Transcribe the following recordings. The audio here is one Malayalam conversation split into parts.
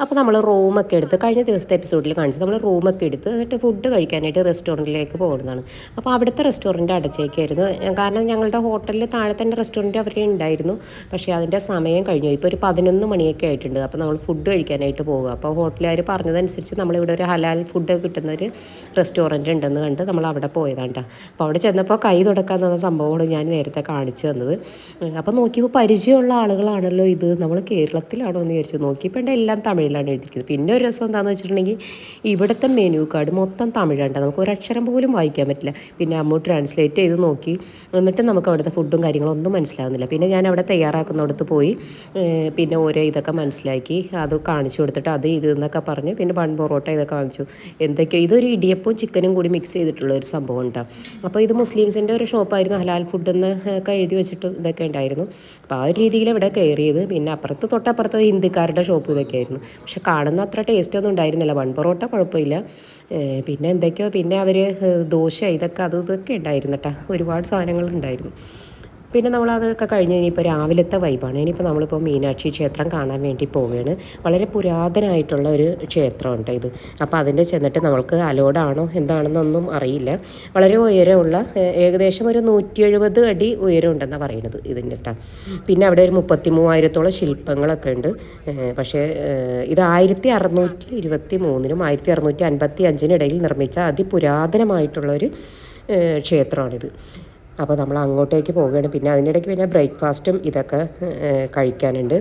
അപ്പോൾ നമ്മൾ റൂമൊക്കെ എടുത്ത് കഴിഞ്ഞ ദിവസത്തെ എപ്പിസോഡിൽ കാണിച്ചു നമ്മൾ റൂമൊക്കെ എടുത്ത് എന്നിട്ട് ഫുഡ് കഴിക്കാനായിട്ട് റെസ്റ്റോറൻറ്റിലേക്ക് പോകുന്നതാണ്. അപ്പോൾ അവിടുത്തെ റെസ്റ്റോറൻറ്റ് അടച്ചേക്കായിരുന്നു. കാരണം ഞങ്ങളുടെ ഹോട്ടലിൽ താഴെ തന്നെ റെസ്റ്റോറൻറ്റ് അവർ ഉണ്ടായിരുന്നു. പക്ഷേ അതിൻ്റെ സമയം കഴിഞ്ഞു, ഇപ്പോൾ ഒരു 11 മണിയൊക്കെ ആയിട്ടുണ്ട്. അപ്പോൾ നമ്മൾ ഫുഡ് കഴിക്കാനായിട്ട് പോകുക. അപ്പോൾ ഹോട്ടലുകാർ പറഞ്ഞതനുസരിച്ച് നമ്മളിവിടെ ഒരു ഹലാൽ ഫുഡ് കിട്ടുന്ന ഒരു റെസ്റ്റോറൻറ്റ് ഉണ്ടെന്ന് കണ്ട് നമ്മൾ അവിടെ പോയതാണ്. അപ്പോൾ അവിടെ ചെന്നപ്പോൾ കൈ തുടക്കാൻ തന്ന സംഭവമാണ് ഞാൻ നേരത്തെ കാണിച്ചു തന്നത്. അപ്പോൾ നോക്കിയപ്പോൾ പരിചയമുള്ള ആളുകളാണല്ലോ ഇത്, നമ്മൾ കേരളത്തിലാണോ എന്ന് വിചാരിച്ചു. നോക്കിയപ്പോൾ എൻ്റെ എല്ലാം തമിഴിലാണ് എഴുതിയിരിക്കുന്നത്. പിന്നെ ഒരു രസം എന്താണെന്ന് വെച്ചിട്ടുണ്ടെങ്കിൽ ഇവിടുത്തെ മെനു കാർഡ് മൊത്തം തമിഴാണ്, നമുക്ക് ഒരക്ഷരം പോലും വായിക്കാൻ പറ്റില്ല. പിന്നെ അമ്മ ട്രാൻസ്ലേറ്റ് ചെയ്ത് നോക്കി, എന്നിട്ട് നമുക്ക് അവിടുത്തെ ഫുഡും കാര്യങ്ങളും ഒന്നും മനസ്സിലാകുന്നില്ല. പിന്നെ ഞാൻ അവിടെ തയ്യാറാക്കുന്നിടത്ത് പോയി പിന്നെ ഓരോ ഇതൊക്കെ മനസ്സിലാക്കി അത് കാണിച്ചു കൊടുത്തിട്ട് അത് ഇത് എന്നൊക്കെ പറഞ്ഞ് പിന്നെ ബൺ പൊറോട്ട ഇതൊക്കെ കാണിച്ചു. എന്തൊക്കെയോ ഇതൊരു ഇടിയപ്പവും ചിക്കനും കൂടി മിക്സ് ചെയ്തിട്ടുള്ള ഒരു സംഭവം ഉണ്ടാകും. അപ്പോൾ ഇത് മുസ്ലിംസിൻ്റെ ഒരു ഷോപ്പായിരുന്നു, ഹലാൽ ഫുഡ് എന്ന് ഒക്കെ എഴുതി വെച്ചിട്ട് ഇതൊക്കെ ഉണ്ടായിരുന്നു. അപ്പോൾ ആ ഒരു രീതിയിൽ ഇവിടെ കയറിയത്. പിന്നെ അപ്പുറത്ത് തൊട്ടപ്പുറത്ത് ഹിന്ദിക്കാരുടെ ഷോപ്പ് ഇതൊക്കെ ആയിരുന്നു. പക്ഷെ കാണുന്ന അത്ര ടേസ്റ്റ് ഒന്നും ഉണ്ടായിരുന്നില്ല. ബൺ പൊറോട്ട കുഴപ്പമില്ല. പിന്നെ എന്തൊക്കെയോ പിന്നെ അവർ ദോശ ഇതൊക്കെ ഇതൊക്കെ ഉണ്ടായിരുന്നു കേട്ടോ, ഒരുപാട് സാധനങ്ങളുണ്ടായിരുന്നു. പിന്നെ നമ്മളതൊക്കെ കഴിഞ്ഞ് ഇനിയിപ്പോൾ രാവിലത്തെ വൈബാണ്. ഇനിയിപ്പോൾ നമ്മളിപ്പോൾ മീനാക്ഷി ക്ഷേത്രം കാണാൻ വേണ്ടി പോവുകയാണ്. വളരെ പുരാതനമായിട്ടുള്ള ഒരു ക്ഷേത്രമുണ്ട് ഇത്. അപ്പോൾ അതിൻ്റെ ചെന്നിട്ട് നമ്മൾക്ക് അലോഡാണോ എന്താണെന്നൊന്നും അറിയില്ല. വളരെ ഉയരമുള്ള ഏകദേശം ഒരു 170 അടി ഉയരം ഉണ്ടെന്നാണ് പറയുന്നത് ഇതിൻ്റെ കേട്ടോ. പിന്നെ അവിടെ ഒരു 33,000-ഓളം ശില്പങ്ങളൊക്കെ ഉണ്ട്. പക്ഷേ ഇത് 1623-നും 1655-നും ഇടയിൽ നിർമ്മിച്ച അതിപുരാതനമായിട്ടുള്ളൊരു ക്ഷേത്രമാണിത്. അപ്പോൾ നമ്മൾ അങ്ങോട്ടേക്ക് പോവുകയാണ്. പിന്നെ അതിനിടയ്ക്ക് പിന്നെ ബ്രേക്ക്ഫാസ്റ്റും ഇതൊക്കെ കഴിക്കാനുണ്ട്.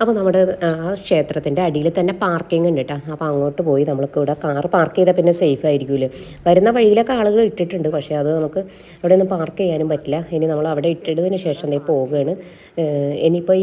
അപ്പോൾ നമ്മുടെ ആ ക്ഷേത്രത്തിൻ്റെ അടിയിൽ തന്നെ പാർക്കിംഗ് ഉണ്ട് കേട്ടോ. അപ്പോൾ അങ്ങോട്ട് പോയി നമ്മൾക്ക് ഇവിടെ കാർ പാർക്ക് ചെയ്താൽ പിന്നെ സേഫ് ആയിരിക്കുമല്ലോ. വരുന്ന വഴിയിലൊക്കെ ആളുകൾ ഇട്ടിട്ടുണ്ട്, പക്ഷേ അത് നമുക്ക് അവിടെ ഒന്നും പാർക്ക് ചെയ്യാനും പറ്റില്ല. ഇനി നമ്മൾ അവിടെ ഇട്ടിട്ടതിന് ശേഷം പോവുകയാണ്. ഇനിയിപ്പോൾ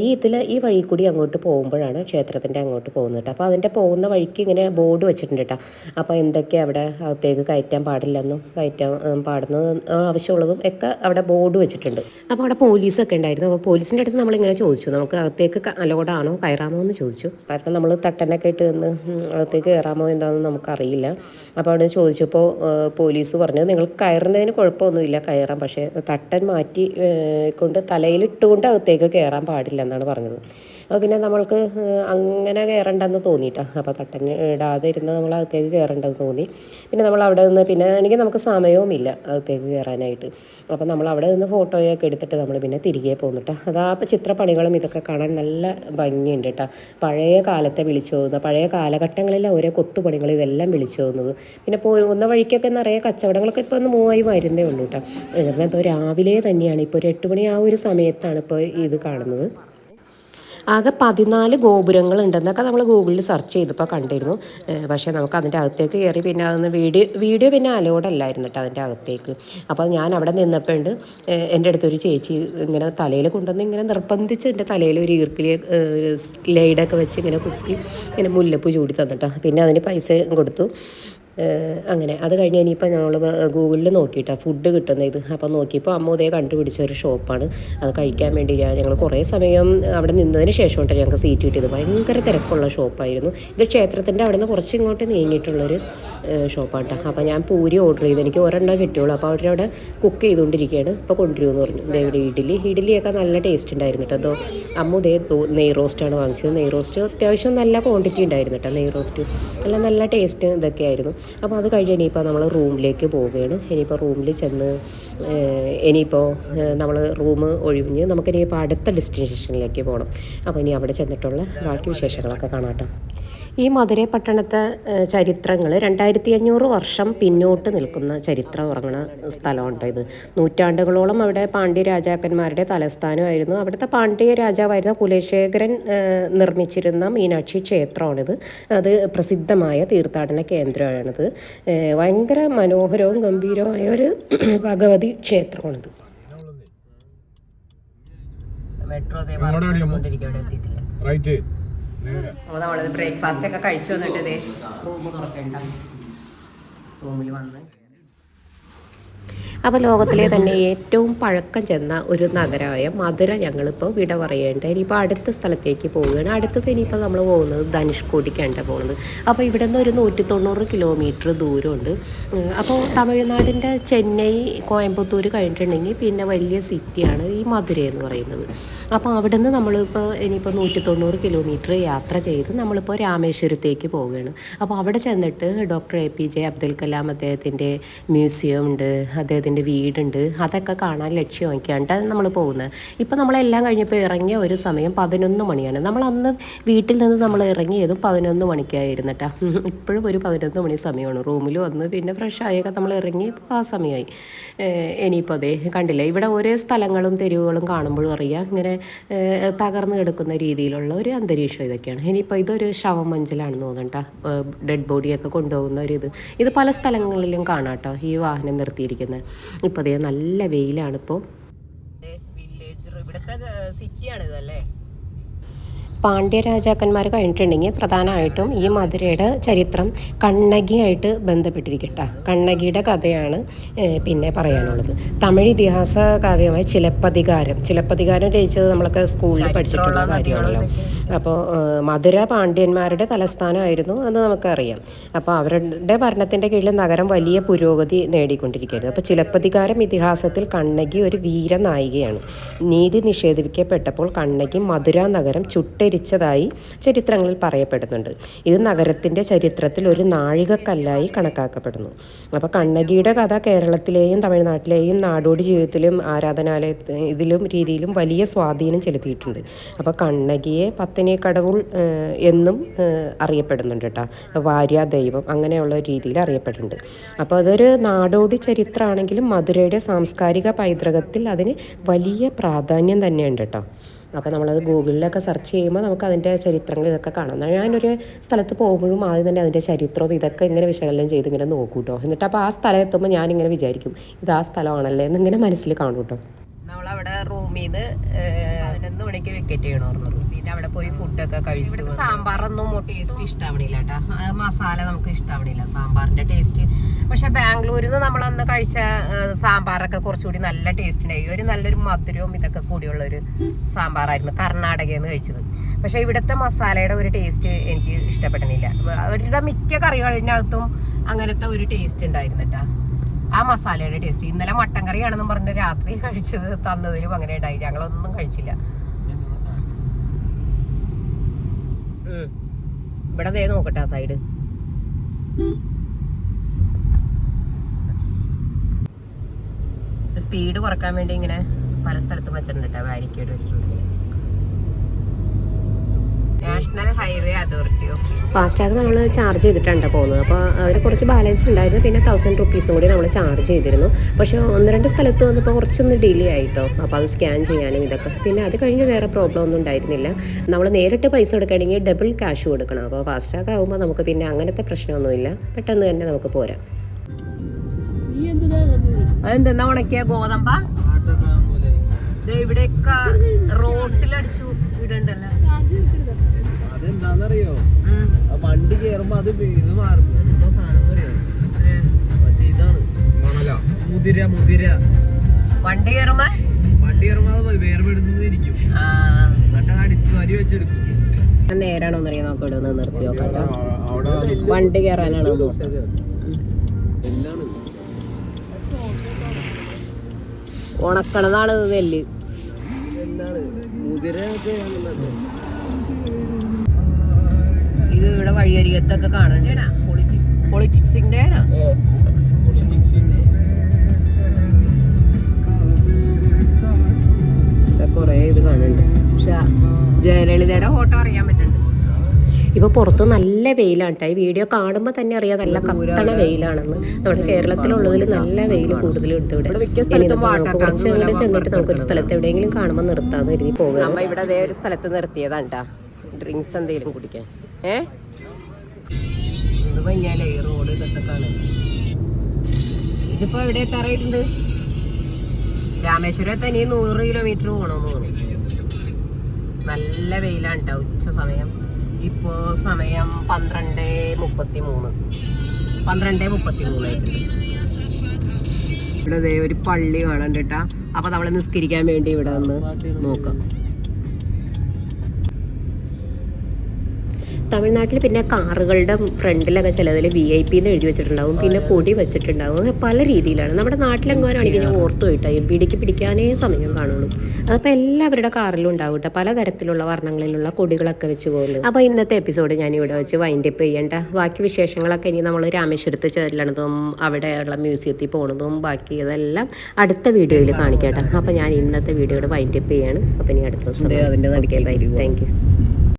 ഈ വഴി കൂടി അങ്ങോട്ട് പോകുമ്പോഴാണ് ക്ഷേത്രത്തിൻ്റെ അങ്ങോട്ട് പോകുന്നത് കേട്ടോ. അപ്പോൾ അതിൻ്റെ പോകുന്ന വഴിക്ക് ഇങ്ങനെ ബോർഡ് വെച്ചിട്ടുണ്ട് കേട്ടോ. അപ്പോൾ എന്തൊക്കെയാണ് അവിടെ അകത്തേക്ക് കയറ്റാൻ പാടില്ലെന്നും കയറ്റാൻ പാടുന്നത് ആവശ്യമുള്ളതും ഒക്കെ അവിടെ ബോർഡ് വെച്ചിട്ടുണ്ട്. അപ്പോൾ അവിടെ പോലീസൊക്കെ ഉണ്ടായിരുന്നു. അപ്പോൾ പോലീസിൻ്റെ അടുത്ത് നമ്മളിങ്ങനെ ചോദിച്ചു, നമുക്ക് അകത്തേക്ക് അലോഡാണോ കയറാമോ എന്ന് ചോദിച്ചു. കാരണം നമ്മൾ തട്ടനൊക്കെ ഇട്ട് നിന്ന് അകത്തേക്ക് കയറാമോ എന്താണെന്ന് നമുക്കറിയില്ല. അപ്പോൾ അവിടെ ചോദിച്ചപ്പോൾ പോലീസ് പറഞ്ഞത് നിങ്ങൾക്ക് കയറുന്നതിന് കുഴപ്പമൊന്നുമില്ല, കയറാം, പക്ഷേ തട്ടൻ മാറ്റി കൊണ്ട് തലയിലിട്ടുകൊണ്ട് അകത്തേക്ക് കയറാൻ പാടില്ല എന്നാണ് പറഞ്ഞത്. അപ്പോൾ പിന്നെ നമ്മൾക്ക് അങ്ങനെ കയറണ്ടെന്ന് തോന്നിയിട്ടാണ്. അപ്പോൾ തട്ടൻ ഇടാതെ ഇരുന്ന് നമ്മൾ അകത്തേക്ക് കയറേണ്ടത് തോന്നി. പിന്നെ നമ്മൾ അവിടെ നിന്ന് പിന്നെ എനിക്ക് നമുക്ക് സമയവുമില്ല അകത്തേക്ക് കയറാനായിട്ട്. അപ്പോൾ നമ്മൾ അവിടെ നിന്ന് ഫോട്ടോയൊക്കെ എടുത്തിട്ട് നമ്മൾ പിന്നെ തിരികെ പോന്നിട്ടാ. അതാ അപ്പോൾ ചിത്രപ്പണികളും ഇതൊക്കെ കാണാൻ നല്ല ഭംഗിയുണ്ട് കേട്ടോ. പഴയ കാലത്തെ വിളിച്ചു പോകുന്ന പഴയ കാലഘട്ടങ്ങളിലെ ഓരോ കൊത്തുപണികൾ ഇതെല്ലാം വിളിച്ചു പോകുന്നത്. പിന്നെ പോകുന്ന വഴിക്കൊക്കെ നിറയെ കച്ചവടങ്ങളൊക്കെ ഇപ്പോൾ ഒന്ന് മൂവായി വരുന്നേ ഉള്ളൂ കേട്ടോ. ഇപ്പോൾ രാവിലെ തന്നെയാണ്, ഇപ്പോൾ ഒരു 8 മണി ആ ഒരു സമയത്താണ് ഇപ്പോൾ ഇത് കാണുന്നത്. ആകെ 14 ഗോപുരങ്ങളുണ്ടെന്നൊക്കെ നമ്മൾ ഗൂഗിളിൽ സെർച്ച് ചെയ്തപ്പോൾ കണ്ടിരുന്നു. പക്ഷേ നമുക്ക് അതിൻ്റെ അകത്തേക്ക് കയറി പിന്നെ അതൊന്ന് വീഡിയോ പിന്നെ അലോഡല്ലായിരുന്നു കേട്ടോ അതിൻ്റെ അകത്തേക്ക്. അപ്പോൾ ഞാൻ അവിടെ നിന്നപ്പോൾ ഉണ്ട് എൻ്റെ അടുത്തൊരു ചേച്ചി ഇങ്ങനെ തലയിൽ കൊണ്ടുവന്ന് ഇങ്ങനെ നിർബന്ധിച്ച് എൻ്റെ തലയിൽ ഒരു ഈർക്കിലി ലൈഡൊക്കെ വെച്ച് ഇങ്ങനെ കുത്തി ഇങ്ങനെ മുല്ലപ്പൂ ചൂടി തന്നിട്ടോ. പിന്നെ അതിന് പൈസ കൊടുത്തു. അങ്ങനെ അത് കഴിഞ്ഞ് ഇനിയിപ്പോൾ ഞങ്ങൾ ഗൂഗിളിൽ നോക്കിയിട്ടാണ് ഫുഡ് കിട്ടുന്ന ഇത്. അപ്പോൾ നോക്കിയപ്പോൾ അമ്മ ഉദയ കണ്ടുപിടിച്ച ഒരു ഷോപ്പാണ്. അത് കഴിക്കാൻ വേണ്ടി ഞങ്ങൾ കുറേ സമയം അവിടെ നിന്നതിന് ശേഷമുണ്ട് ഞങ്ങൾക്ക് സീറ്റ് കിട്ടിയത്. ഭയങ്കര തിരക്കുള്ള ഷോപ്പായിരുന്നു ഇത്. ക്ഷേത്രത്തിൻ്റെ അവിടെ നിന്ന് കുറച്ച് ഇങ്ങോട്ട് നീങ്ങിയിട്ടുള്ളൊരു ഷോപ്പാണ് കേട്ടോ. അപ്പോൾ ഞാൻ പൂരി ഓർഡർ ചെയ്തു, എനിക്ക് ഒരെണ്ണം കിട്ടിയുള്ളൂ. അപ്പോൾ അവരവിടെ കുക്ക് ചെയ്തുകൊണ്ടിരിക്കുകയാണ്. ഇപ്പോൾ കൊണ്ടുവരുമെന്ന് പറഞ്ഞു. ഇവിടെ ഇഡ്ഡലിയൊക്കെ നല്ല ടേസ്റ്റ് ഉണ്ടായിരുന്നു കേട്ടോ. അതോ അമ്മ ഉദയ നെയ് റോസ്റ്റാണ് വാങ്ങിച്ചത്. നെയ് റോസ്റ്റ് അത്യാവശ്യം നല്ല ക്വാണ്ടിറ്റി ഉണ്ടായിരുന്നു കേട്ടോ. നെയ് റോസ്റ്റ് നല്ല ടേസ്റ്റ് ഇതൊക്കെ ആയിരുന്നു. അപ്പോൾ അത് കഴിഞ്ഞ് ഇനിയിപ്പോൾ നമ്മൾ റൂമിലേക്ക് പോവുകയാണ്. ഇനിയിപ്പോൾ റൂമിൽ ചെന്ന് ഇനിയിപ്പോൾ നമ്മൾ റൂം ഒഴിഞ്ഞ് നമുക്കിനിയിപ്പോൾ അടുത്ത ഡെസ്റ്റിനേഷനിലേക്ക് പോകണം. അപ്പോൾ ഇനി അവിടെ ചെന്നിട്ടുള്ള ബാക്കി വിശേഷങ്ങളൊക്കെ കാണാം കേട്ടോ. ഈ മധുരൈ പട്ടണത്തെ ചരിത്രങ്ങൾ 2500 വർഷം പിന്നോട്ട് നിൽക്കുന്ന ചരിത്രം ഉറങ്ങുന്ന സ്ഥലമുണ്ട് ഇത്. നൂറ്റാണ്ടുകളോളം അവിടെ പാണ്ഡ്യ രാജാക്കന്മാരുടെ തലസ്ഥാനമായിരുന്നു. അവിടുത്തെ പാണ്ഡ്യ രാജാവായിരുന്ന കുലശേഖരൻ നിർമ്മിച്ചിരുന്ന മീനാക്ഷി ക്ഷേത്രമാണിത്. അത് പ്രസിദ്ധമായ തീർത്ഥാടന കേന്ദ്രമാണിത്. ഭയങ്കര മനോഹരവും ഗംഭീരവുമായ ഒരു ഭഗവതി ക്ഷേത്രമാണിത്. മെട്രോ എത്തിയിട്ടില്ല. അപ്പോൾ നമ്മൾ ബ്രേക്ക്ഫാസ്റ്റ് ഒക്കെ കഴിച്ചു വന്നിട്ട് ഇതേ റൂം തുറക്കണ്ട. റൂമിൽ വന്ന് അപ്പോൾ ലോകത്തിലെ തന്നെ ഏറ്റവും പഴക്കം ചെന്ന ഒരു നഗരമായ മധുര ഞങ്ങളിപ്പോൾ വിട പറയേണ്ട ഇനിയിപ്പോൾ അടുത്ത സ്ഥലത്തേക്ക് പോവുകയാണ്. അടുത്തത് ഇനിയിപ്പോൾ നമ്മൾ പോകുന്നത് ധനുഷ്കോടിക്കാണ് പോകുന്നത്. അപ്പോൾ ഇവിടെ നിന്ന് ഒരു 190 കിലോമീറ്റർ ദൂരമുണ്ട്. അപ്പോൾ തമിഴ്നാടിൻ്റെ ചെന്നൈ, കോയമ്പത്തൂർ കഴിഞ്ഞിട്ടുണ്ടെങ്കിൽ പിന്നെ വലിയ സിറ്റിയാണ് ഈ മധുര എന്ന് പറയുന്നത്. അപ്പോൾ അവിടെ നിന്ന് നമ്മളിപ്പോൾ ഇനിയിപ്പോൾ 190 കിലോമീറ്റർ യാത്ര ചെയ്ത് നമ്മളിപ്പോൾ രാമേശ്വരത്തേക്ക് പോവുകയാണ്. അപ്പോൾ അവിടെ ചെന്നിട്ട് ഡോക്ടർ APJ അബ്ദുൽ കലാം അദ്ദേഹത്തിൻ്റെ മ്യൂസിയം ഉണ്ട്, അദ്ദേഹത്തിൻ്റെ വീടുണ്ട്, അതൊക്കെ കാണാൻ ലക്ഷ്യമാക്കിയാണ് നമ്മൾ പോകുന്നത്. ഇപ്പോൾ നമ്മളെല്ലാം കഴിഞ്ഞപ്പോൾ ഇറങ്ങിയ ഒരു സമയം 11 മണിയാണ്. നമ്മളന്ന് വീട്ടിൽ നിന്ന് നമ്മൾ ഇറങ്ങിയതും 11 മണിക്കായിരുന്നു കേട്ടോ. ഇപ്പോഴും ഒരു 11 മണി സമയമാണ്. റൂമിൽ വന്ന് പിന്നെ ഫ്രഷ് ആയൊക്കെ നമ്മൾ ഇറങ്ങി ആ സമയമായി. ഇനിയിപ്പോൾ അതേ കണ്ടില്ലേ, ഇവിടെ ഓരോ സ്ഥലങ്ങളും തെരുവുകളും കാണുമ്പോഴും അറിയാം ഇങ്ങനെ തകർന്നു കിടക്കുന്ന രീതിയിലുള്ള ഒരു അന്തരീക്ഷം ഇതൊക്കെയാണ്. ഇനിയിപ്പോൾ ഇതൊരു ശവമഞ്ചലാണെന്ന് തോന്നണ്ട, ഡെഡ് ബോഡിയൊക്കെ കൊണ്ടുപോകുന്ന ഒരു ഇത് പല സ്ഥലങ്ങളിലും കാണാം കേട്ടോ ഈ വാഹനം നിർത്തിയിരിക്കുന്നത്. ഇപ്പോൾ അതേ നല്ല വെയിലാണിപ്പോൾ. വില്ലേജ് ഇവിടുത്തെ സിറ്റിയാണ് ഇതല്ലേ. പാണ്ഡ്യ രാജാക്കന്മാർ കഴിഞ്ഞിട്ടുണ്ടെങ്കിൽ പ്രധാനമായിട്ടും ഈ മധുരയുടെ ചരിത്രം കണ്ണകിയായിട്ട് ബന്ധപ്പെട്ടിരിക്കട്ടെ. കണ്ണകിയുടെ കഥയാണ് പിന്നെ പറയാനുള്ളത്. തമിഴ് ഇതിഹാസ കാവ്യമായ ചിലപ്പതികാരം രചിച്ചത് നമ്മളൊക്കെ സ്കൂളിൽ പഠിച്ചിട്ടുള്ള കാര്യമാണല്ലോ. അപ്പോൾ മധുര പാണ്ഡ്യന്മാരുടെ തലസ്ഥാനമായിരുന്നു എന്ന് നമുക്കറിയാം. അപ്പോൾ അവരുടെ ഭരണത്തിൻ്റെ കീഴിൽ നഗരം വലിയ പുരോഗതി നേടിക്കൊണ്ടിരിക്കുകയായിരുന്നു. അപ്പോൾ ചിലപ്പതികാരം ഇതിഹാസത്തിൽ കണ്ണകി ഒരു വീരനായികയാണ്. നീതി നിഷേധിക്കപ്പെട്ടപ്പോൾ കണ്ണകി മധുര നഗരം ചുട്ടരിച്ചതായി ചരിത്രങ്ങളിൽ പറയപ്പെടുന്നുണ്ട്. ഇത് നഗരത്തിൻ്റെ ചരിത്രത്തിൽ ഒരു നാഴികക്കല്ലായി കണക്കാക്കപ്പെടുന്നു. അപ്പോൾ കണ്ണകിയുടെ കഥ കേരളത്തിലെയും തമിഴ്നാട്ടിലെയും നാടോടി ജീവിതത്തിലും ആരാധനാലയ ഇതിലും രീതിയിലും വലിയ സ്വാധീനം ചെലുത്തിയിട്ടുണ്ട്. അപ്പോൾ കണ്ണകിയെ പത്തിനിക്കടവുൾ എന്നും അറിയപ്പെടുന്നുണ്ട് കേട്ടോ, ഭാര്യാദൈവം അങ്ങനെയുള്ള രീതിയിൽ അറിയപ്പെടുന്നുണ്ട്. അപ്പോൾ അതൊരു നാടോടി ചരിത്രമാണെങ്കിലും മധുരയുടെ സാംസ്കാരിക പൈതൃകത്തിൽ അതിന് വലിയ പ്രാധാന്യം തന്നെയുണ്ട് കേട്ടോ. അപ്പോൾ നമ്മളത് ഗൂഗിളിലൊക്കെ സെർച്ച് ചെയ്യുമ്പോൾ നമുക്ക് അതിൻ്റെ ചരിത്രങ്ങൾ ഇതൊക്കെ കാണാം. ഞാനൊരു സ്ഥലത്ത് പോകുമ്പോഴും ആദ്യം തന്നെ അതിൻ്റെ ചരിത്രവും ഇതൊക്കെ ഇങ്ങനെ വിശകലനം ചെയ്ത് ഇങ്ങനെ നോക്കൂ കേട്ടോ. എന്നിട്ട് അപ്പോൾ ആ സ്ഥലം എത്തുമ്പോൾ ഞാനിങ്ങനെ വിചാരിക്കും ഇത് ആ സ്ഥലമാണല്ലേ എന്നിങ്ങനെ മനസ്സിൽ കാണും കേട്ടോ. നമ്മളവിടെ റൂമിൽ നിന്ന് 11 മണിക്ക് വെക്കറ്റ് ചെയ്യണമായിരുന്നു. പിന്നെ അവിടെ പോയി ഫുഡൊക്കെ കഴിച്ചു. സാമ്പാറൊന്നും ടേസ്റ്റ് ഇഷ്ടാവണില്ല കേട്ടോ, മസാല നമുക്ക് ഇഷ്ടാവണില്ല സാമ്പാറിൻ്റെ ടേസ്റ്റ്. പക്ഷെ ബാംഗ്ലൂരിൽ നിന്ന് നമ്മൾ അന്ന് കഴിച്ച സാമ്പാറൊക്കെ കുറച്ചുകൂടി നല്ല ടേസ്റ്റ് ഉണ്ടായി. ഒരു നല്ലൊരു മധുരവും ഇതൊക്കെ കൂടിയുള്ളൊരു സാമ്പാറായിരുന്നു കർണാടകയിൽ നിന്ന് കഴിച്ചത്. പക്ഷെ ഇവിടുത്തെ മസാലയുടെ ഒരു ടേസ്റ്റ് എനിക്ക് ഇഷ്ടപ്പെടണില്ല. അവരുടെ മിക്ക കറികളിനകത്തും അങ്ങനത്തെ ഒരു ടേസ്റ്റ് ഉണ്ടായിരുന്നു കേട്ടോ, ആ മസാലയുടെ ടേസ്റ്റ്. ഇന്നലെ മട്ടൻ കറിയാണെന്നും പറഞ്ഞ് രാത്രി കഴിച്ചത് തന്നതിലും അങ്ങനെ ഉണ്ടായി. ഞങ്ങളൊന്നും കഴിച്ചില്ല. ഇവിടെ ദേ നോക്കട്ടെ ആ സൈഡ്. സ്പീഡ് കുറക്കാൻ വേണ്ടി ഇങ്ങനെ പല സ്ഥലത്തും വെച്ചിട്ടുണ്ട് കേട്ടോ, ബാരിക്കേഡ് വെച്ചിട്ടുണ്ട്. National highway authority of FASTag നമ്മൾ ചാർജ് ചെയ്തിട്ടാണ് പോകുന്നത്. അപ്പോൾ അതിന് കുറച്ച് ബാലൻസ് ഉണ്ടായിരുന്നു. പിന്നെ 1000 റുപ്പീസും കൂടി നമ്മൾ ചാർജ് ചെയ്തിരുന്നു. പക്ഷേ 1-2 സ്ഥലത്ത് വന്നപ്പോൾ കുറച്ചൊന്ന് ഡിലേ ആയിട്ടോ. അപ്പോൾ അത് സ്കാൻ ചെയ്യാനും ഇതൊക്കെ. പിന്നെ അത് കഴിഞ്ഞ് വേറെ പ്രോബ്ലം ഒന്നും ഉണ്ടായിരുന്നില്ല. നമ്മൾ നേരിട്ട് പൈസ കൊടുക്കുകയാണെങ്കിൽ ഡബിൾ ക്യാഷ് കൊടുക്കണം. അപ്പോൾ ഫാസ്ടാഗ് ആകുമ്പോൾ നമുക്ക് പിന്നെ അങ്ങനത്തെ പ്രശ്നമൊന്നുമില്ല, പെട്ടെന്ന് തന്നെ നമുക്ക് പോരാം. അതെന്തെന്നാ ഉണക്കിയ ഗോതമ്പ ഇവിടെയൊക്കെ റോട്ടിലടിച്ചു ഇടണ്ടല്ലോ. അതെന്താന്നറിയോ, വണ്ടി കേറുമ്പോ അത് വീണ് മാറും. എന്തോ സാധനം അറിയോ, മറ്റേ ഇതാണ് മുതിര. വണ്ടി കേറുമ്പോ അത് വേർപെടുന്നിരിക്കും, എന്നിട്ട് അടിച്ചു വരി വെച്ചെടുക്കും. നേരാണോന്നറിയാം, നമുക്ക് ഇവിടെ ഒന്ന് നിർത്തി നോക്കാം. വണ്ടി കയറാനാണോ എന്താണ് ഉണക്കണതാണ് നെല്ല്. എന്താണ് മുതിരയൊക്കെ ഇത് ഇവിടെ വഴിയരികത്തൊക്കെ കാണണ്ടേ, പൊളിറ്റിക്സിന്റെ കൊറേ ഇത് കാണുന്നുണ്ട്. പക്ഷെ ജയലളിതയുടെ ഫോട്ടോ അറിയാൻ പറ്റുന്നുണ്ട്. ഇപ്പോൾ പുറത്ത് നല്ല വെയിലാണ് കേട്ടോ. ഈ വീഡിയോ കാണുമ്പോൾ തന്നെ അറിയാം നല്ല കത്തണ വെയിലാണെന്ന്. നമ്മുടെ കേരളത്തിലുള്ളതിൽ നല്ല വെയിൽ കൂടുതലുണ്ട് ഇവിടെ. കുറച്ച് അങ്ങോട്ട് ചെന്നിട്ട് നമുക്കൊരു സ്ഥലത്ത് എവിടെയെങ്കിലും കാണുമ്പോൾ നിർത്താന്ന് കരുതി പോകുക. നമ്മൾ ഇവിടെ അതേ ഒരു സ്ഥലത്ത് നിർത്തിയതാണ് കേട്ടോ, ഡ്രിങ്ക്സ് എന്തെങ്കിലും കുടിക്കാൻ. ഇത് കഴിഞ്ഞാലേ റോഡ് ഇതൊക്കെ കാണും. ഇതിപ്പോ എവിടെ എത്താറായിട്ടുണ്ട്? രാമേശ്വരം തന്നെ 100 കിലോമീറ്റർ പോകണമെന്ന് തോന്നുന്നു. നല്ല വെയിലാണ് കേട്ടോ ഉച്ച സമയം. ഇപ്പോൾ സമയം 12:33 ആയിട്ടുണ്ട്. ഇവിടെ ദേ ഒരു പള്ളി കാണണ്ട കേട്ടാ. അപ്പൊ നമ്മള് നിസ്കരിക്കാൻ വേണ്ടി ഇവിടെ വന്ന് നോക്കാം. തമിഴ്നാട്ടിൽ പിന്നെ കാറുകളുടെ ഫ്രണ്ടിലൊക്കെ ചിലതിൽ VIP എന്ന് എഴുതി വെച്ചിട്ടുണ്ടാവും, പിന്നെ കൊടി വെച്ചിട്ടുണ്ടാവും. അങ്ങനെ പല രീതിയിലാണ്. നമ്മുടെ നാട്ടിലെങ്ങാനാണെങ്കിൽ ഞാൻ ഓർത്തു പോയിട്ടോ MBDക്ക് പിടിക്കാനേ സമയം കാണുള്ളൂ. അതപ്പോൾ എല്ലാവരുടെ കാറിലും ഉണ്ടാവും കേട്ടോ പലതരത്തിലുള്ള വർണ്ണങ്ങളിലുള്ള കൊടികളൊക്കെ വെച്ച് പോകുന്നത്. അപ്പോൾ ഇന്നത്തെ എപ്പിസോഡ് ഞാൻ ഇവിടെ വെച്ച് വൈൻഡപ്പ് ചെയ്യേണ്ട. ബാക്കി വിശേഷങ്ങളൊക്കെ ഇനി നമ്മൾ രാമേശ്വരത്ത് ചെല്ലണതും അവിടെയുള്ള മ്യൂസിയത്തിൽ പോണതും ബാക്കി ഇതെല്ലാം അടുത്ത വീഡിയോയിൽ കാണിക്കാം കേട്ടോ. അപ്പോൾ ഞാൻ ഇന്നത്തെ വീഡിയോയുടെ വൈൻഡപ്പ് ചെയ്യാണ്. അപ്പോൾ ഇനി അടുത്ത ദിവസം. Okay bye, thank you.